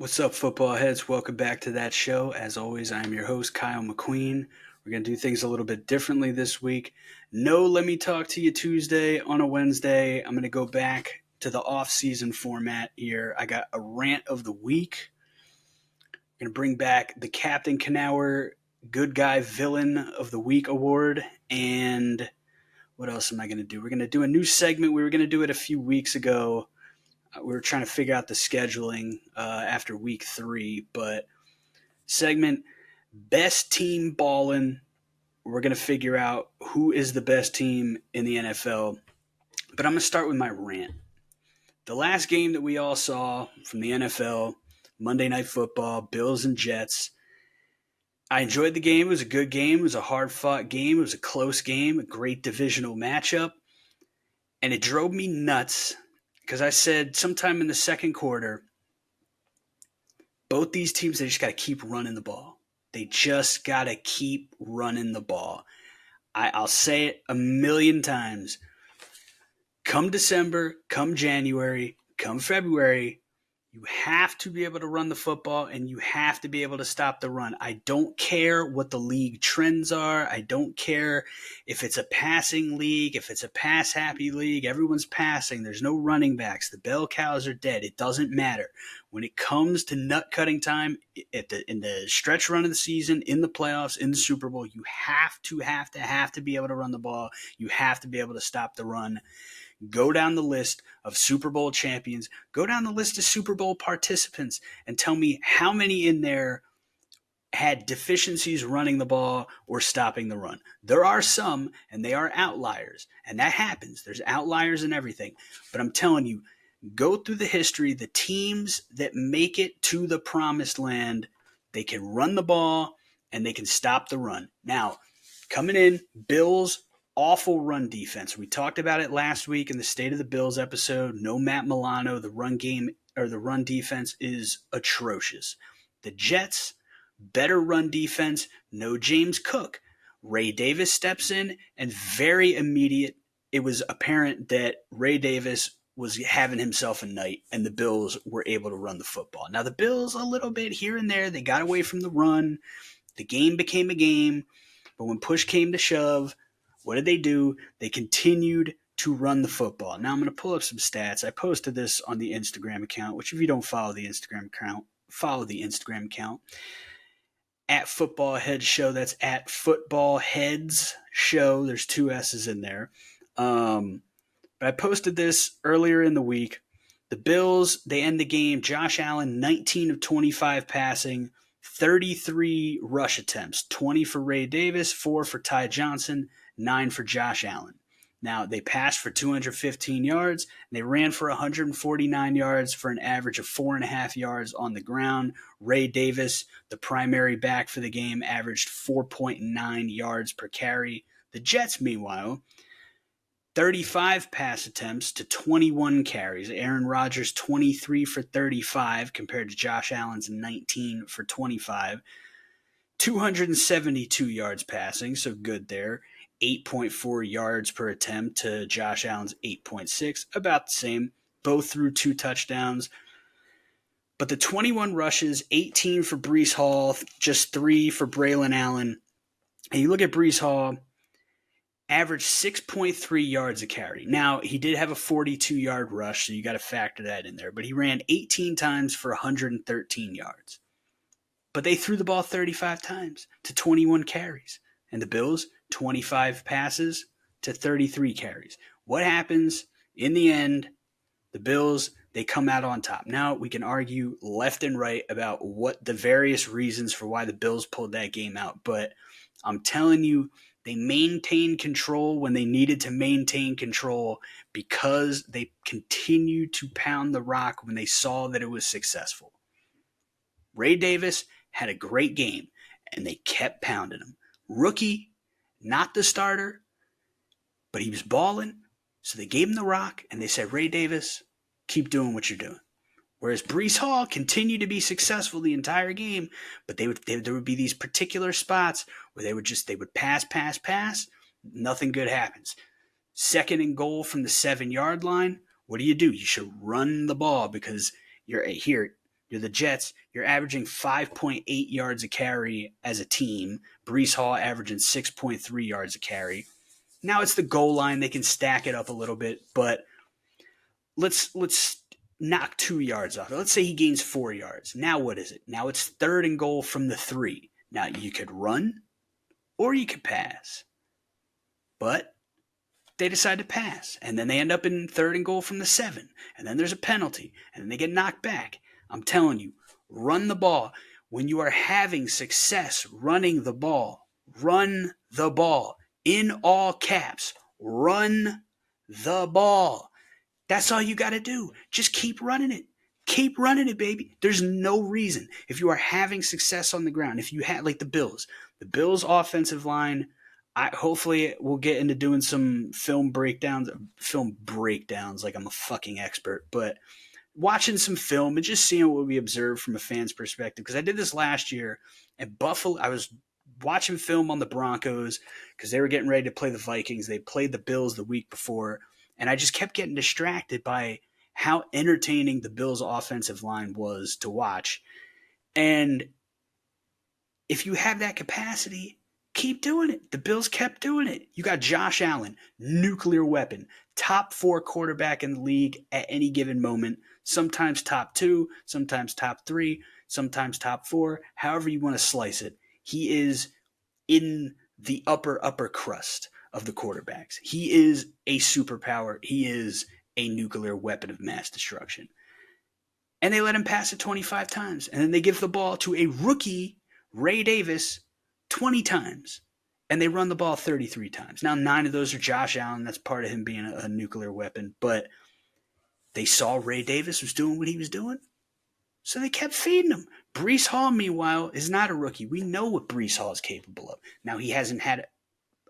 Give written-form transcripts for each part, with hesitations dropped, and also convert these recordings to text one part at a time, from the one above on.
What's up, football heads? Welcome back to that show. As always, I'm your host, Kyle McQueen. We're going to do things a little bit differently this week. No, let me talk to you Tuesday on a Wednesday. I'm going to go back to the off-season format here. I got a rant of the week. I'm going to bring back the Captain Knauer Good Guy Villain of the Week award. And what else am I going to do? We're going to do a new segment. We were going to do it a few weeks ago. We were trying to figure out the scheduling after week 3, but segment Best Team Ballin. We're going to figure out who is the best team in the NFL. But I'm going to start with my rant. The last game that we all saw from the NFL, Monday Night Football, Bills and Jets. I enjoyed the game. It was a good game. It was a hard-fought game. It was a close game, a great divisional matchup. And it drove me nuts because I said sometime in the second quarter, both these teams, they just got to keep running the ball. They just got to keep running the ball. I'll say it a million times. Come December, come January, come February, you have to be able to run the football and you have to be able to stop the run. I don't care what the league trends are. I don't care if it's a passing league, if it's a pass-happy league. Everyone's passing. There's no running backs. The bell cows are dead. It doesn't matter. When it comes to nut-cutting time in the stretch run of the season, in the playoffs, in the Super Bowl, you have to be able to run the ball. You have to be able to stop the run. Go down the list of Super Bowl champions. Go down the list of Super Bowl participants and tell me how many in there had deficiencies running the ball or stopping the run. There are some, and they are outliers, and that happens. There's outliers in everything. But I'm telling you, go through the history. The teams that make it to the promised land, they can run the ball and they can stop the run. Now, coming in, Bills, awful run defense. We talked about it last week in the State of the Bills episode. No Matt Milano. The run game or the run defense is atrocious. The Jets, better run defense. No James Cook. Ray Davis steps in, and very immediate, it was apparent that Ray Davis was having himself a night, and the Bills were able to run the football. Now, the Bills, a little bit here and there, they got away from the run. The game became a game, but when push came to shove, what did they do? They continued to run the football. Now I'm going to pull up some stats. I posted this on the Instagram account, which if you don't follow the Instagram account, follow the Instagram account. At Football Heads Show. That's at Football Heads Show. There's 2 S's in there. But I posted this earlier in the week. The Bills, they end the game. Josh Allen, 19 of 25 passing, 33 rush attempts, 20 for Ray Davis, 4 for Ty Johnson, 9 for Josh Allen. Now, they passed for 215 yards, and they ran for 149 yards for an average of 4.5 yards on the ground. Ray Davis, the primary back for the game, averaged 4.9 yards per carry. The Jets, meanwhile, 35 pass attempts to 21 carries. Aaron Rodgers, 23 for 35 compared to Josh Allen's 19 for 25. 272 yards passing, so good there. 8.4 yards per attempt to Josh Allen's 8.6, about the same. Both threw 2 touchdowns. But the 21 rushes, 18 for Breece Hall, just 3 for Braylon Allen. And you look at Breece Hall, averaged 6.3 yards a carry. Now, he did have a 42-yard rush, so you got to factor that in there. But he ran 18 times for 113 yards. But they threw the ball 35 times to 21 carries. And the Bills, 25 passes to 33 carries. What happens in the end? The Bills, they come out on top. Now, we can argue left and right about what the various reasons for why the Bills pulled that game out. But I'm telling you, they maintained control when they needed to maintain control because they continued to pound the rock when they saw that it was successful. Ray Davis had a great game, and they kept pounding him. Rookie, not the starter, but he was balling, so they gave him the rock, and they said, Ray Davis, keep doing what you're doing. Whereas Breece Hall continued to be successful the entire game, but there would be these particular spots where they would pass, nothing good happens. 2nd and goal from the 7-yard line, what do? You should run the ball because you're here. You're the Jets. You're averaging 5.8 yards a carry as a team. Breece Hall averaging 6.3 yards a carry. Now it's the goal line. They can stack it up a little bit, but let's knock 2 yards off. Let's say he gains 4 yards. Now what is it? Now it's 3rd and goal from the 3. Now you could run or you could pass. But they decide to pass. And then they end up in 3rd and goal from the 7. And then there's a penalty. And then they get knocked back. I'm telling you, run the ball. When you are having success running the ball, run the ball. In all caps, run the ball. That's all you got to do. Just keep running it. Keep running it, baby. There's no reason. If you are having success on the ground, if you had like the Bills offensive line, hopefully we'll get into doing some film breakdowns like I'm a fucking expert, but watching some film and just seeing what we observed from a fan's perspective. Because I did this last year at Buffalo. I was watching film on the Broncos because they were getting ready to play the Vikings. They played the Bills the week before, and I just kept getting distracted by how entertaining the Bills' offensive line was to watch. And if you have that capacity, keep doing it. The Bills kept doing it. You got Josh Allen, nuclear weapon, top 4 quarterback in the league at any given moment, sometimes top 2, sometimes top 3, sometimes top 4, however you want to slice it. He is in the upper crust of the quarterbacks. He is a superpower. He is a nuclear weapon of mass destruction. And they let him pass it 25 times. And then they give the ball to a rookie, Ray Davis, 20 times. And they run the ball 33 times. Now, 9 of those are Josh Allen. That's part of him being a nuclear weapon. But they saw Ray Davis was doing what he was doing. So they kept feeding him. Breece Hall, meanwhile, is not a rookie. We know what Breece Hall is capable of. Now, he hasn't had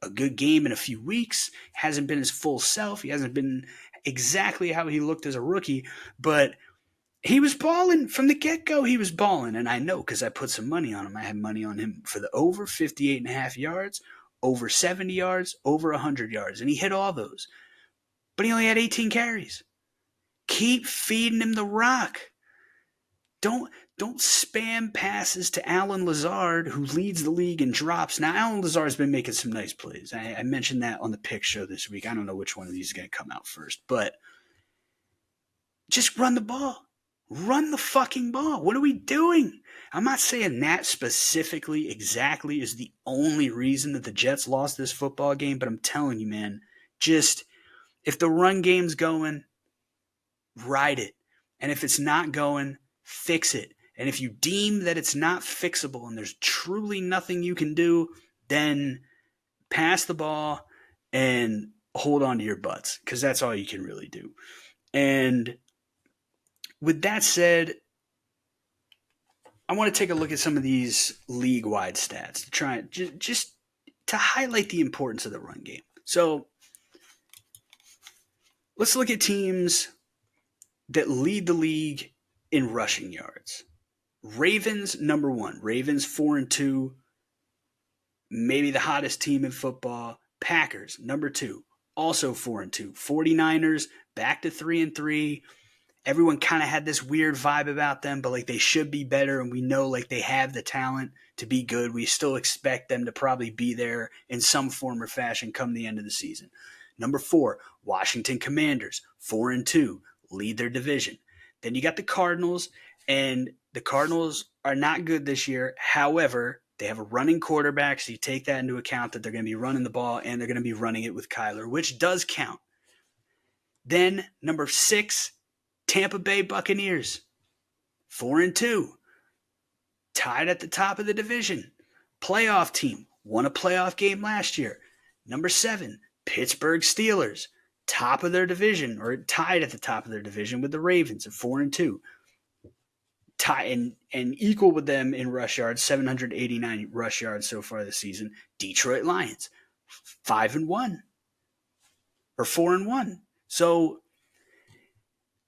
a good game in a few weeks. Hasn't been his full self. He hasn't been exactly how he looked as a rookie. But he was balling from the get-go. He was balling. And I know because I put some money on him. I had money on him for the over 58.5 yards, over 70 yards, over 100 yards. And he hit all those. But he only had 18 carries. Keep feeding him the rock. Don't spam passes to Allen Lazard, who leads the league in drops. Now, Allen Lazard's been making some nice plays. I mentioned that on the pick show this week. I don't know which one of these is going to come out first, but just run the ball. Run the fucking ball. What are we doing? I'm not saying that specifically exactly is the only reason that the Jets lost this football game, but I'm telling you, man, just if the run game's going, ride it. And if it's not going, fix it. And if you deem that it's not fixable and there's truly nothing you can do, then pass the ball and hold on to your butts, because that's all you can really do. And with that said, I want to take a look at some of these league-wide stats to try just to highlight the importance of the run game. So let's look at teams that lead the league in rushing yards. Ravens, number 1. Ravens 4-2, maybe the hottest team in football. Packers, number 2, also 4-2. 49ers, back to 3-3. Everyone kind of had this weird vibe about them, but like they should be better, and we know like they have the talent to be good. We still expect them to probably be there in some form or fashion come the end of the season. Number 4, Washington Commanders, 4-2, lead their division. Then you got the Cardinals, and the Cardinals are not good this year. However, they have a running quarterback, so you take that into account that they're going to be running the ball, and they're going to be running it with Kyler, which does count. Then number 6, Tampa Bay Buccaneers, 4-2, tied at the top of the division. Playoff team, won a playoff game last year. Number 7, Pittsburgh Steelers, top of their division, or tied at the top of their division with the Ravens at 4-2. Tie and equal with them in rush yards, 789 rush yards so far this season. Detroit Lions, 5-1 or 4-1. So,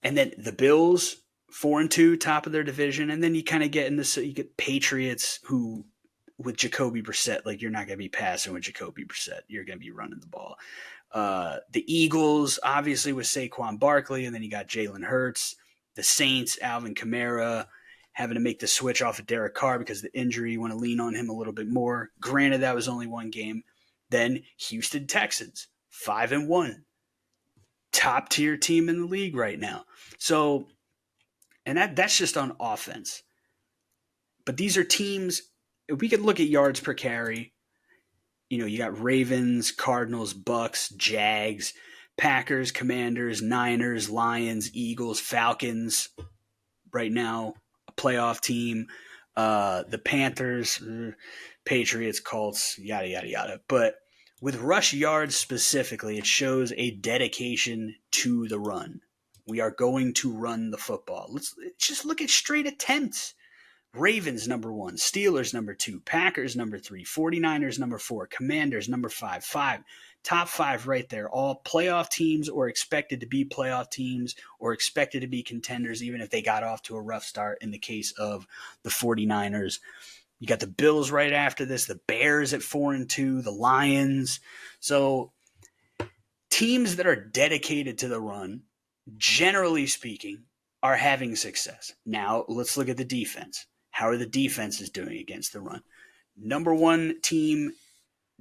and then the Bills, 4-2, top of their division, and then you kind of get in this. You get Patriots, who with Jacoby Brissett, like you're not going to be passing with Jacoby Brissett. You're going to be running the ball. The Eagles, obviously, with Saquon Barkley, and then you got Jalen Hurts. The Saints, Alvin Kamara. having to make the switch off of Derek Carr because of the injury. You want to lean on him a little bit more. Granted, that was only one game. Then Houston Texans, 5-1. Top tier team in the league right now. So, and that's just on offense. But these are teams, if we could look at yards per carry, you got Ravens, Cardinals, Bucks, Jags, Packers, Commanders, Niners, Lions, Eagles, Falcons, right now, a playoff team, the Panthers, Patriots, Colts, yada, yada, yada. But with rush yards specifically, it shows a dedication to the run. We are going to run the football. Let's just look at straight attempts. Ravens number 1, Steelers number 2, Packers number 3, 49ers number 4, Commanders number 5. Top 5 right there. All playoff teams or expected to be playoff teams or expected to be contenders, even if they got off to a rough start in the case of the 49ers. You got the Bills right after this, the Bears at 4-2, the Lions. So teams that are dedicated to the run, generally speaking, are having success. Now let's look at the defense. How are the defenses doing against the run? Number 1 team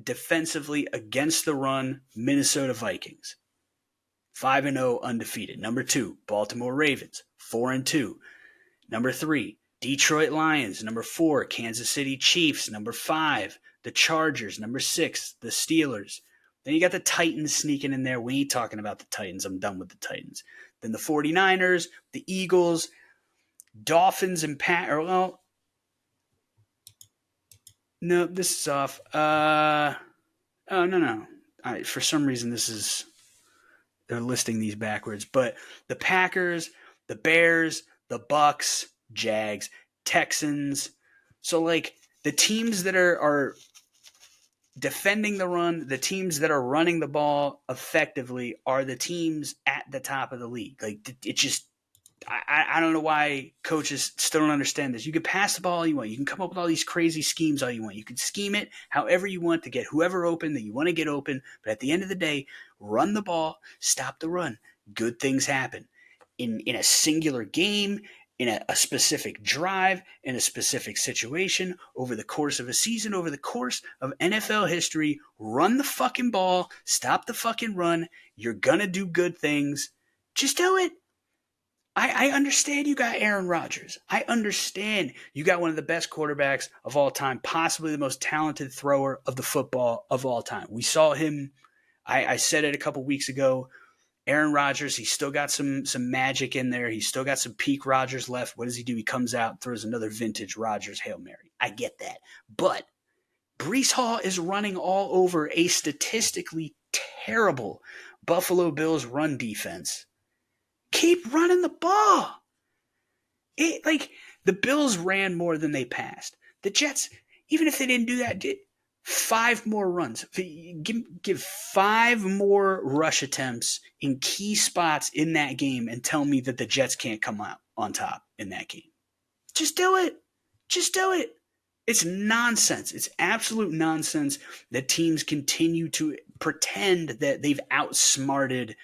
defensively against the run, Minnesota Vikings. 5-0 undefeated. Number 2, Baltimore Ravens. 4-2. Number 3, Detroit Lions. Number 4, Kansas City Chiefs. Number 5, the Chargers. Number 6, the Steelers. Then you got the Titans sneaking in there. We ain't talking about the Titans. I'm done with the Titans. Then the 49ers, the Eagles, Dolphins, and no, this is off. Oh, no. For some reason, they're listing these backwards. But the Packers, the Bears, the Bucks, Jags, Texans. So, the teams that are defending the run, the teams that are running the ball effectively are the teams at the top of the league. It just, I don't know why coaches still don't understand this. You can pass the ball all you want. You can come up with all these crazy schemes all you want. You can scheme it however you want to get whoever open that you want to get open. But at the end of the day, run the ball, stop the run. Good things happen. In a singular game, in a specific drive, in a specific situation, over the course of a season, over the course of NFL history, run the fucking ball, stop the fucking run. You're going to do good things. Just do it. I understand you got Aaron Rodgers. I understand you got one of the best quarterbacks of all time, possibly the most talented thrower of the football of all time. We saw him, I said it a couple weeks ago, Aaron Rodgers, he's still got some magic in there. He's still got some peak Rodgers left. What does he do? He comes out, throws another vintage Rodgers Hail Mary. I get that. But Breece Hall is running all over a statistically terrible Buffalo Bills run defense. Keep running the ball. The Bills ran more than they passed. The Jets, even if they didn't do that, did 5 more runs. Give 5 more rush attempts in key spots in that game and tell me that the Jets can't come out on top in that game. Just do it. Just do it. It's nonsense. It's absolute nonsense that teams continue to pretend that they've outsmarted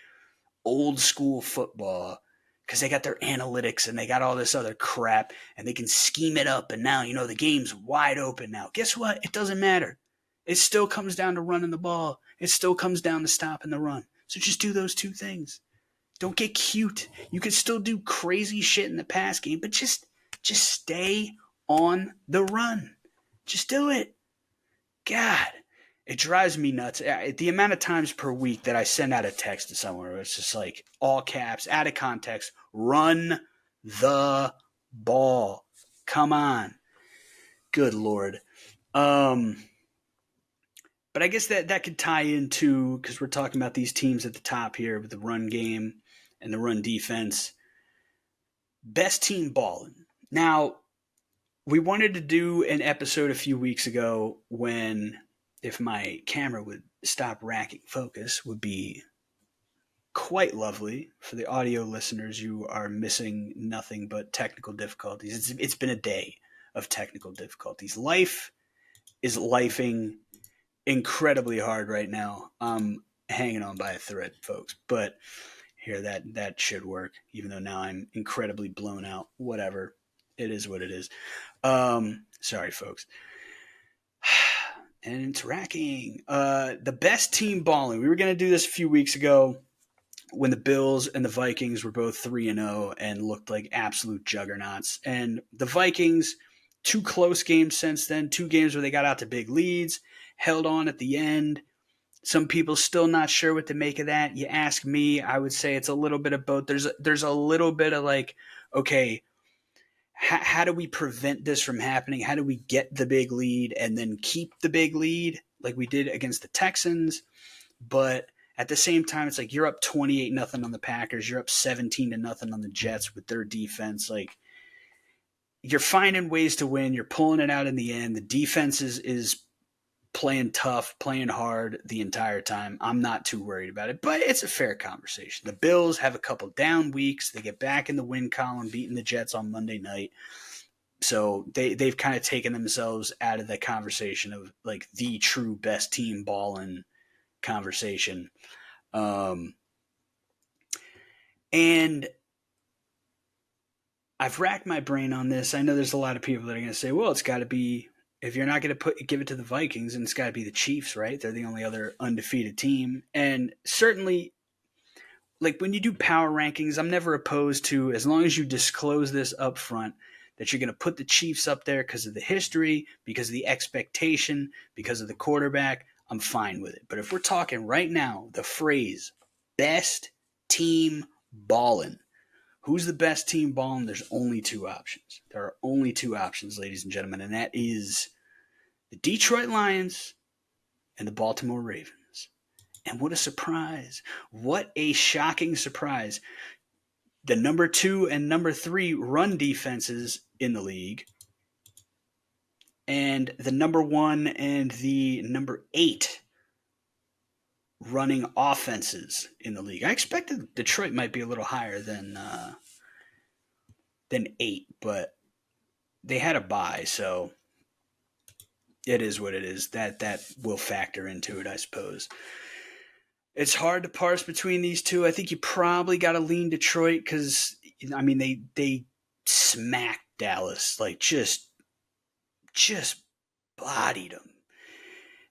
old school football because they got their analytics and they got all this other crap and they can scheme it up and now, the game's wide open now. Guess what? It doesn't matter. It still comes down to running the ball. It still comes down to stopping the run. So just do those 2 things. Don't get cute. You can still do crazy shit in the pass game, but just stay on the run. Just do it. God. It drives me nuts. The amount of times per week that I send out a text to someone where it's just all caps, out of context, run the ball. Come on. Good Lord. But I guess that could tie into, because we're talking about these teams at the top here with the run game and the run defense. Best Team Ballin. Now, we wanted to do an episode a few weeks ago when, if my camera would stop racking focus, would be quite lovely. For the audio listeners, you are missing nothing but technical difficulties. It's been a day of technical difficulties. Life is lifing incredibly hard right now. I'm hanging on by a thread, folks. But here, that should work, even though now I'm incredibly blown out. Whatever. It is what it is. Sorry, folks. And it's racking. The best team balling. We were going to do this a few weeks ago when the Bills and the Vikings were both 3-0 and looked like absolute juggernauts. And the Vikings, 2 close games since then, 2 games where they got out to big leads, held on at the end. Some people still not sure what to make of that. You ask me, I would say it's a little bit of both. There's a little bit of like, okay, how do we prevent this from happening? How do we get the big lead and then keep the big lead like we did against the Texans? But at the same time, it's like you're up 28-0 on the Packers. You're up 17-0 on the Jets with their defense. Like, you're finding ways to win. You're pulling it out in the end. The defense is playing tough, playing hard the entire time. I'm not too worried about it, but it's a fair conversation. The Bills have a couple down weeks. They get back in the win column, beating the Jets on Monday night. So they've kind of taken themselves out of the conversation of like the true best team balling conversation. And I've racked my brain on this. I know there's a lot of people that are going to say, well, it's got to be, if you're not going to give it to the Vikings, and it's got to be the Chiefs, right? They're the only other undefeated team. And certainly, like when you do power rankings, I'm never opposed to, as long as you disclose this up front, that you're going to put the Chiefs up there because of the history, because of the expectation, because of the quarterback. I'm fine with it. But if we're talking right now, the phrase best team ballin', who's the best team balling? There's only 2 options. There are only 2 options, ladies and gentlemen, and that is the Detroit Lions and the Baltimore Ravens. And what a surprise. What a shocking surprise. The number 2 and number 3 run defenses in the league, and the number 1 and the number 8 running offenses in the league. I expected Detroit might be a little higher than 8, but they had a bye, so it is what it is. That will factor into it, I suppose. It's hard to parse between these two. I think you probably got to lean Detroit because, I mean, they smacked Dallas, like just bodied them.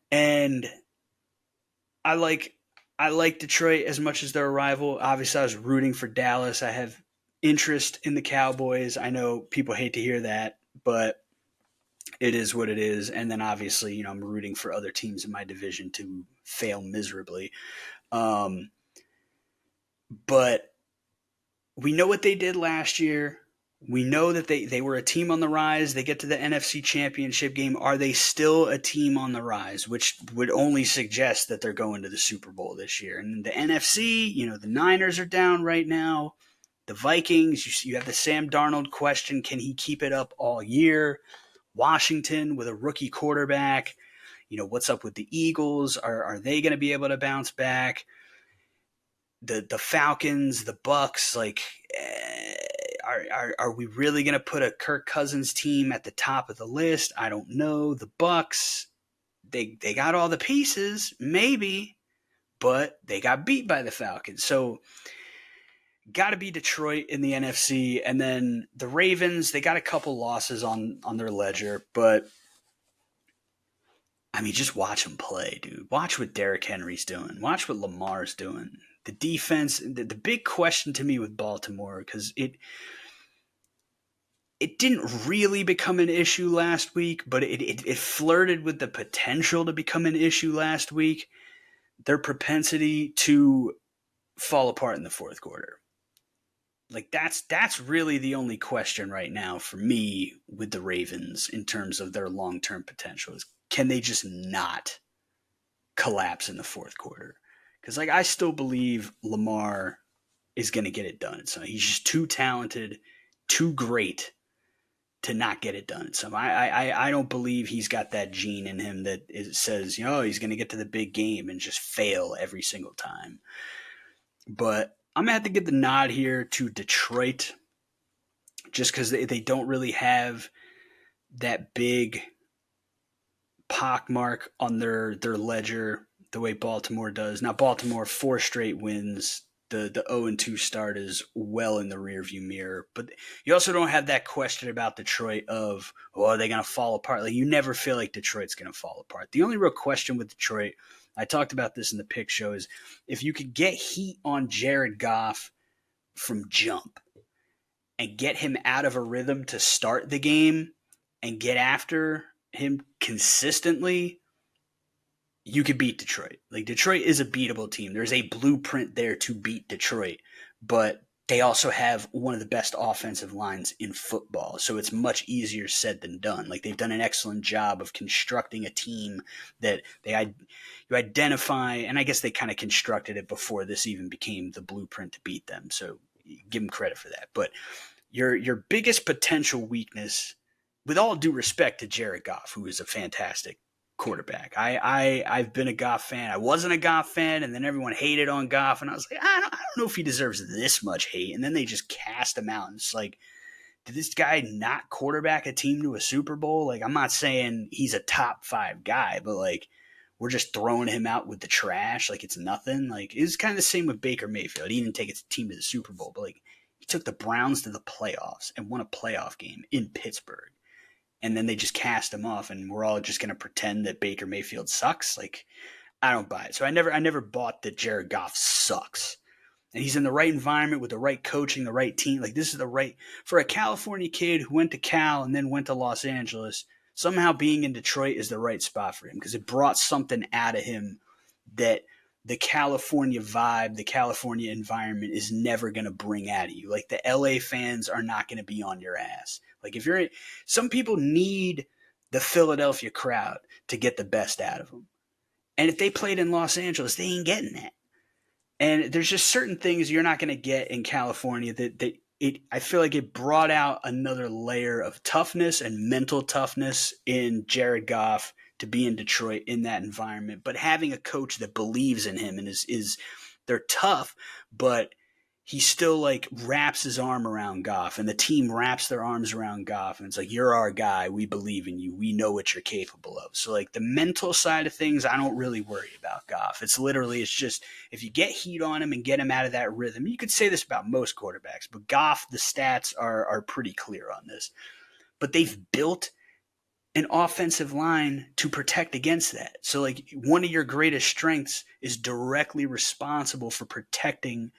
And I like Detroit as much as their rival. Obviously, I was rooting for Dallas. I have interest in the Cowboys. I know people hate to hear that, but it is what it is. And then obviously, I'm rooting for other teams in my division to fail miserably. But we know what they did last year. We know that they were a team on the rise. They get to the NFC Championship game. Are they still a team on the rise? Which would only suggest that they're going to the Super Bowl this year. And the NFC, the Niners are down right now. The Vikings, you have the Sam Darnold question. Can he keep it up all year? Washington with a rookie quarterback. What's up with the Eagles? Are they going to be able to bounce back? The Falcons, the Bucks, like, are we really going to put a Kirk Cousins team at the top of the list? I don't know. The Bucks, they got all the pieces, maybe, but they got beat by the Falcons. So got to be Detroit in the NFC. And then the Ravens, they got a couple losses on their ledger, but I mean, just watch them play, dude. Watch what Derrick Henry's doing. Watch what Lamar's doing. The defense, the big question to me with Baltimore, because it didn't really become an issue last week, but it flirted with the potential to become an issue last week. Their propensity to fall apart in the fourth quarter. Like that's really the only question right now for me with the Ravens in terms of their long-term potential is, can they just not collapse in the fourth quarter? Because I still believe Lamar is going to get it done. So he's just too talented, too great to not get it done. So I don't believe he's got that gene in him that says, he's going to get to the big game and just fail every single time. But I'm going to have to give the nod here to Detroit just because they don't really have that big pockmark on their ledger the way Baltimore does. Now, Baltimore, 4 straight wins the 0-2 start is well in the rearview mirror. But you also don't have that question about Detroit of, oh, are they going to fall apart? Like, you never feel like Detroit's going to fall apart. The only real question with Detroit, I talked about this in the pick show, is if you could get heat on Jared Goff from jump and get him out of a rhythm to start the game and get after him consistently, you could beat Detroit. Like, Detroit is a beatable team. There's a blueprint there to beat Detroit, but they also have one of the best offensive lines in football, so it's much easier said than done. Like, they've done an excellent job of constructing a team that you identify, and I guess they kind of constructed it before this even became the blueprint to beat them, so give them credit for that. But your biggest potential weakness, with all due respect to Jared Goff, who is a fantastic quarterback. I've been a Goff fan. I wasn't a Goff fan, and then everyone hated on Goff, and I was like, I don't know if he deserves this much hate. And then they just cast him out, and it's like, did this guy not quarterback a team to a Super Bowl? Like, I'm not saying he's a top 5 guy, but like, we're just throwing him out with the trash like it's nothing. Like, it was kind of the same with Baker Mayfield. He didn't take his team to the Super Bowl, but like, he took the Browns to the playoffs and won a playoff game in Pittsburgh. And then they just cast him off, and we're all just going to pretend that Baker Mayfield sucks. Like, I don't buy it. So I never bought that Jared Goff sucks. And he's in the right environment with the right coaching, the right team. Like, this is the right – for a California kid who went to Cal and then went to Los Angeles, somehow being in Detroit is the right spot for him because it brought something out of him that the California vibe, the California environment is never going to bring out of you. Like, the LA fans are not going to be on your ass. Like, if you're – some people need the Philadelphia crowd to get the best out of them. And if they played in Los Angeles, they ain't getting that. And there's just certain things you're not going to get in California that I feel like it brought out another layer of toughness and mental toughness in Jared Goff to be in Detroit in that environment. But having a coach that believes in him and is they're tough, but he still like wraps his arm around Goff, and the team wraps their arms around Goff, and it's like, you're our guy. We believe in you. We know what you're capable of. So like the mental side of things, I don't really worry about Goff. It's just if you get heat on him and get him out of that rhythm, you could say this about most quarterbacks, but Goff, the stats are pretty clear on this. But they've built an offensive line to protect against that. So like one of your greatest strengths is directly responsible for protecting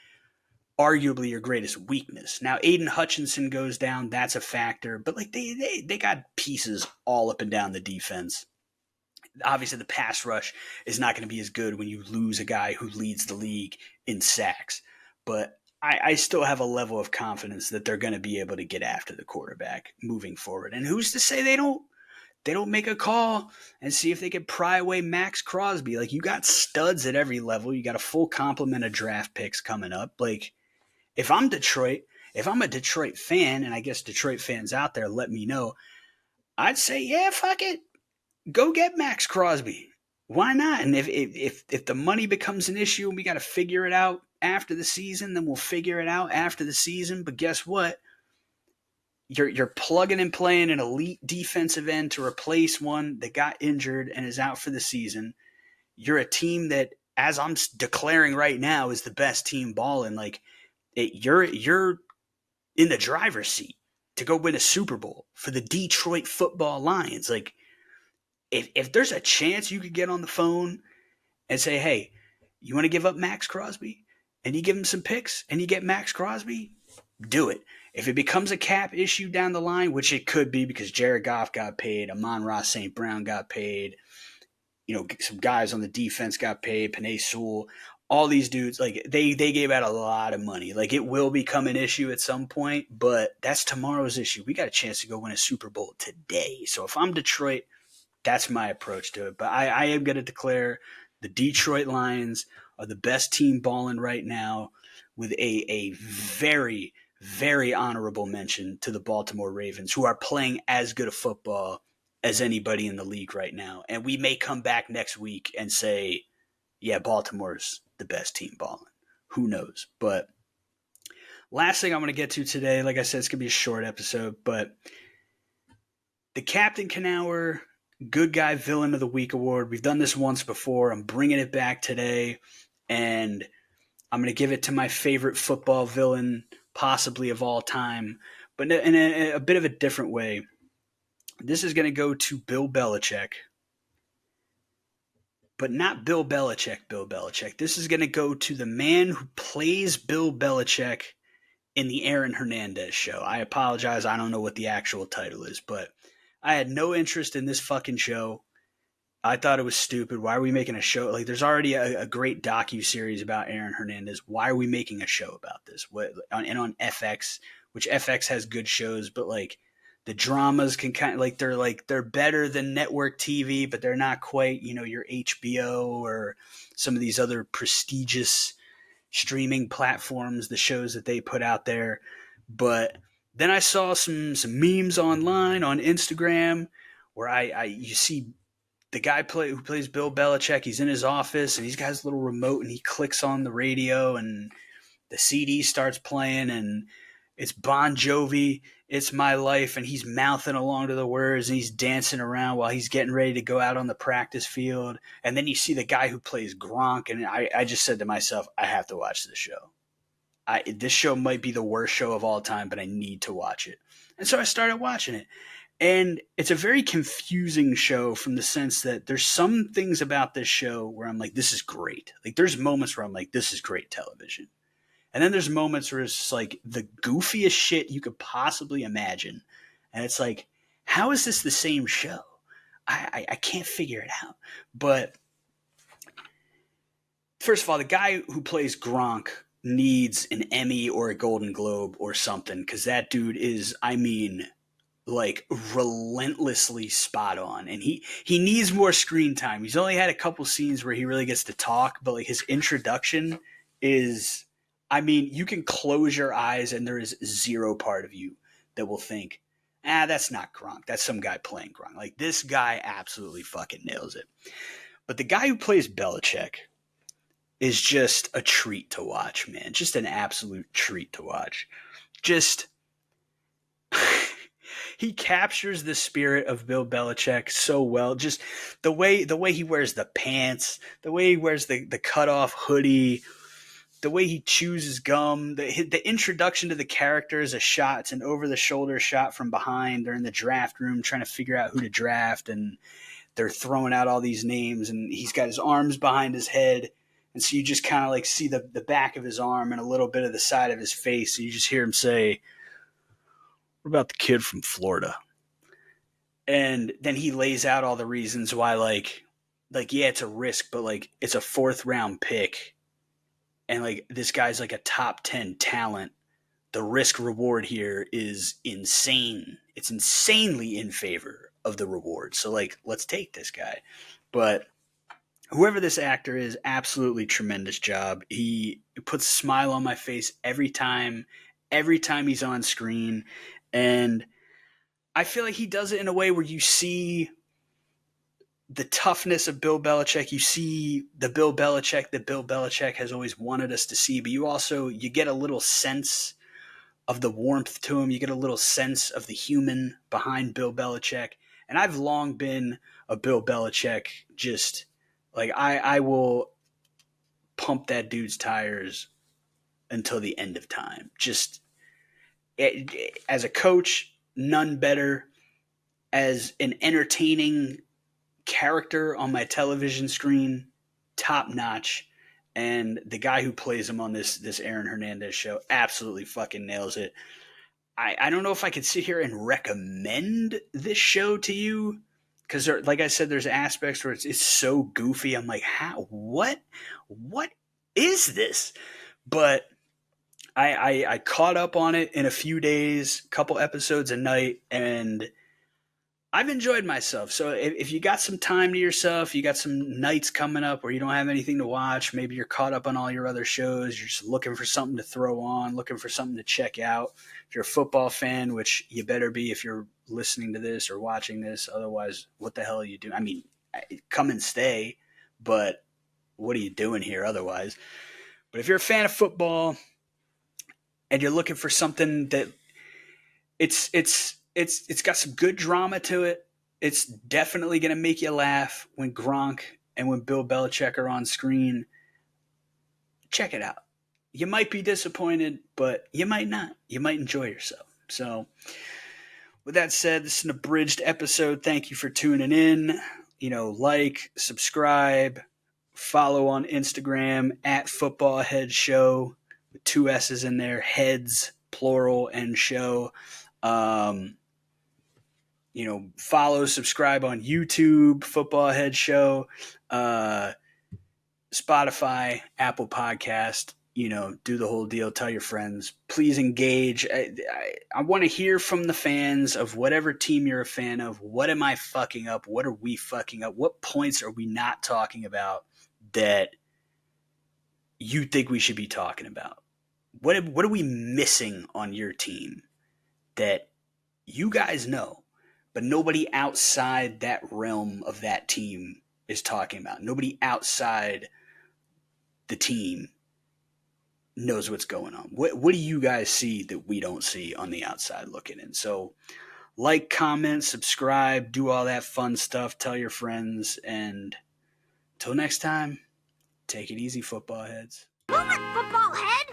arguably your greatest weakness. Now, Aiden Hutchinson goes down. That's a factor. But like they got pieces all up and down the defense. Obviously, the pass rush is not going to be as good when you lose a guy who leads the league in sacks. But I still have a level of confidence that they're going to be able to get after the quarterback moving forward. And who's to say they don't make a call and see if they can pry away Max Crosby? Like, you got studs at every level. You got a full complement of draft picks coming up. Like, if I'm Detroit, if I'm a Detroit fan, and I guess Detroit fans out there, let me know, I'd say, yeah, fuck it. Go get Max Crosby. Why not? And if the money becomes an issue and we got to figure it out after the season, then we'll figure it out after the season. But guess what? You're plugging and playing an elite defensive end to replace one that got injured and is out for the season. You're a team that, as I'm declaring right now, is the best team balling. Like, you're in the driver's seat to go win a Super Bowl for the Detroit Football Lions. Like, if there's a chance you could get on the phone and say, hey, you want to give up Max Crosby? And you give him some picks and you get Max Crosby, do it. If it becomes a cap issue down the line, which it could be because Jared Goff got paid, Amon-Ra St. Brown got paid, some guys on the defense got paid, Penei Sewell, all these dudes, like they gave out a lot of money. Like, it will become an issue at some point, but that's tomorrow's issue. We got a chance to go win a Super Bowl today. So if I'm Detroit, that's my approach to it. But I am going to declare the Detroit Lions are the best team balling right now, with a very, very honorable mention to the Baltimore Ravens, who are playing as good a football as anybody in the league right now. And we may come back next week and say, yeah, Baltimore's the best team balling. Who knows? But last thing I'm going to get to today, like I said, it's going to be a short episode, but the Captain Knauer Good Guy Villain of the Week award. We've done this once before. I'm bringing it back today. And I'm going to give it to my favorite football villain, possibly of all time, but in a bit of a different way. This is going to go to Bill Belichick, but not Bill Belichick, Bill Belichick. This is going to go to the man who plays Bill Belichick in the Aaron Hernandez show. I apologize. I don't know what the actual title is, but I had no interest in this fucking show. I thought it was stupid. Why are we making a show? Like, there's already a great docu-series about Aaron Hernandez. Why are we making a show about this? And on FX, which FX has good shows, but like the dramas can kind of they're better than network TV, but they're not quite, your HBO or some of these other prestigious streaming platforms, the shows that they put out there. But then I saw some memes online on Instagram where you see the guy who plays Bill Belichick. He's in his office and he's got his little remote and he clicks on the radio and the CD starts playing and it's Bon Jovi, It's My Life, and he's mouthing along to the words and he's dancing around while he's getting ready to go out on the practice field. And then you see the guy who plays Gronk, and I just said to myself, I have to watch this show. This show might be the worst show of all time, but I need to watch it. And so I started watching it. And it's a very confusing show from the sense that there's some things about this show where I'm like, this is great. Like, there's moments where I'm like, this is great television. And then there's moments where it's just like the goofiest shit you could possibly imagine. And it's like, how is this the same show? I can't figure it out. But first of all, the guy who plays Gronk needs an Emmy or a Golden Globe or something, because that dude is, like relentlessly spot on, and he needs more screen time. He's only had a couple scenes where he really gets to talk, but like his introduction is, you can close your eyes and there is zero part of you that will think, that's not Gronk, that's some guy playing Gronk. Like, this guy absolutely fucking nails it. But the guy who plays Belichick is just a treat to watch, man. Just an absolute treat to watch. Just he captures the spirit of Bill Belichick so well. Just the way he wears the pants, the way he wears the cutoff hoodie, the way he chews his gum, the introduction to the character is a shot. It's an over-the-shoulder shot from behind. They're in the draft room trying to figure out who to draft, and they're throwing out all these names, and he's got his arms behind his head, and so you just kind of like see the back of his arm and a little bit of the side of his face, and you just hear him say, "What about the kid from Florida?" And then he lays out all the reasons why, like yeah, it's a risk, but like it's a 4th round pick, and like this guy's like a top 10 talent. The risk reward here is insane. It's insanely in favor of the reward. So like, let's take this guy. But whoever this actor is, absolutely tremendous job. He puts a smile on my face every time he's on screen. And I feel like he does it in a way where you see the toughness of Bill Belichick. You see the Bill Belichick that Bill Belichick has always wanted us to see, but you get a little sense of the warmth to him. You get a little sense of the human behind Bill Belichick. And I've long been a Bill Belichick, just like I will pump that dude's tires until the end of time. Just as a coach, none better. As an entertaining character on my television screen, top notch. And the guy who plays him on this Aaron Hernandez show absolutely fucking nails it. I don't know if I could sit here and recommend this show to you, because like I said, there's aspects where it's so goofy. I'm like, what is this? But I caught up on it in a few days, couple episodes a night, and I've enjoyed myself. So if you got some time to yourself, you got some nights coming up where you don't have anything to watch, maybe you're caught up on all your other shows, you're just looking for something to throw on, looking for something to check out. If you're a football fan, which you better be if you're listening to this or watching this, otherwise, what the hell are you doing? Come and stay, but what are you doing here otherwise? But if you're a fan of football and you're looking for something that it's got some good drama to it. It's definitely going to make you laugh when Gronk and when Bill Belichick are on screen. Check it out. You might be disappointed, but you might not. You might enjoy yourself. So, with that said, this is an abridged episode. Thank you for tuning in. Like, subscribe, follow on Instagram at Footballhead Show with 2 S's in there, heads, plural, and show. Follow, subscribe on YouTube, Footballhead Show, Spotify, Apple Podcast. Do the whole deal. Tell your friends. Please engage. I want to hear from the fans of whatever team you're a fan of. What am I fucking up? What are we fucking up? What points are we not talking about that you think we should be talking about? What are we missing on your team that you guys know, but nobody outside that realm of that team is talking about? Nobody outside the team knows what's going on. What do you guys see that we don't see on the outside looking in? So like, comment, subscribe, do all that fun stuff, tell your friends, and until next time, take it easy, football heads. Move it, football head!